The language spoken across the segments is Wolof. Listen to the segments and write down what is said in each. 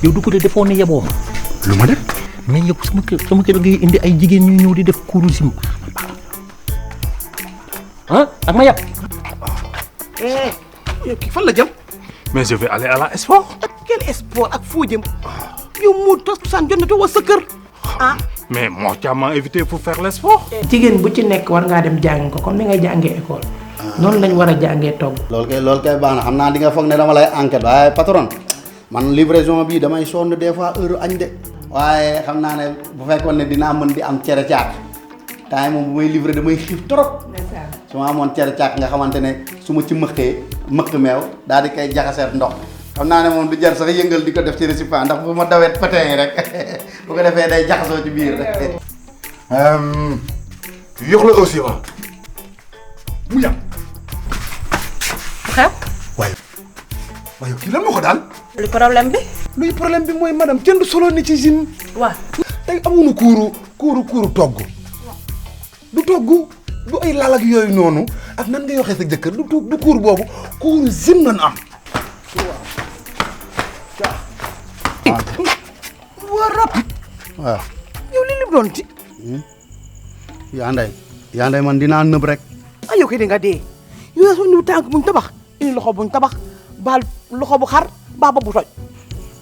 yow du ko de defoo ne yeboo ma. lu ma def. mais yow sama kër ngay indi ay jigéen ñu ñëw di def kuuru sim. ak ma yab. kii fan la jëm. mais je vais aller à la sport. ak quel sport ak foo jëm. yow moo tos san jot na te wa sa kër. mais moo ca m'a invité pour faire le sport. jigéen bu ci nekk war ngaa dem jàng ko comme ni ngay jàngee école. noonu lañ war a jàngee togg. loolu kay baax na xam naa di nga foog ne dama lay enquête waaye patron man livraison bii damay sonn des fois heure añ de. waaye xam naa ne bu fekkoon ne dinaa mën di am cere caak temps yi moom bu may livré damay xiif trop. su ma amoon cere caak nga xamante ne su ma ci mëq meew daal di koy jaxaseet ndox xam naa ne moom du jar sax yëngal di ko def ci récipient ndax bu ma dawet patin yi rek bu ko defee day jaxasoo ci biir rek. yox la aussi wa mu yàq. xew. waaye kii lan moo ko daal. lu problème bi. luy problème bi mooy madame kenn du solo ni ci usine. waaw. tey amuñu kuuru togg. du togg du ay laal ak yooyu noonu ak nan ngay waxee sa jëkkër du kuur boobu kuuru usine nan am. waa rapide. waaw. yow li lim doon ci. yaa nday man dinaa nëb rek. yow kay di nga dee. yow soo ñu tànk buñ tabax indi loxo buñ tabax baal loxo bu xar baa ba bu toj.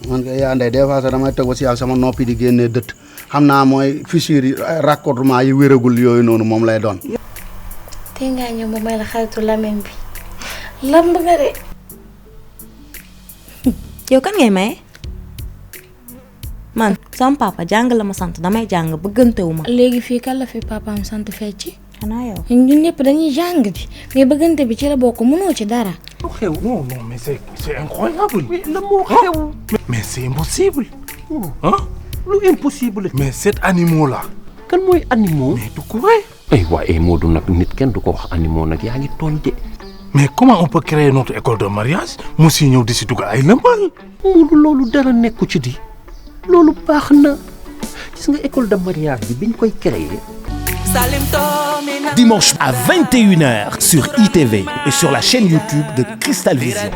man kay yaa nday des fois sax damay toog ba si ak sama noppi di génnee dëtt xam naa mooy fissure yi raccordement yi wéragul yooyu noonu moom lay doon. te ngaa ñëw ma may la xaritu Lamine bi lamb nga de. yow kan ngay maye man sama papa jàng la ma sant damay jàng bëggantewu ma. léegi fii kan la fi papaam sant fecc. xanaa yow. ñun ñëpp dañuy jàng di mais bëggante bi ci la bokk mënoo ci dara. lu xew non mais c'est incroyable. mais lan moo xew. mais c'est impossible. lu impossible. mais cet animal là. kan mooy animaux. mais du ko rey. waaye Modou nag nit kenn du ko wax animaux nag yaa ngi tooñ de. mais comment on peut créer notre école de mariage mu si ñëw di si dugg ay lëmbal. Modou loolu dara nekku ci di loolu baax na gis nga école de mariage bi biñ koy créer. Dimanche à 21h sur ITV et sur la chaîne YouTube de Cristal Vision.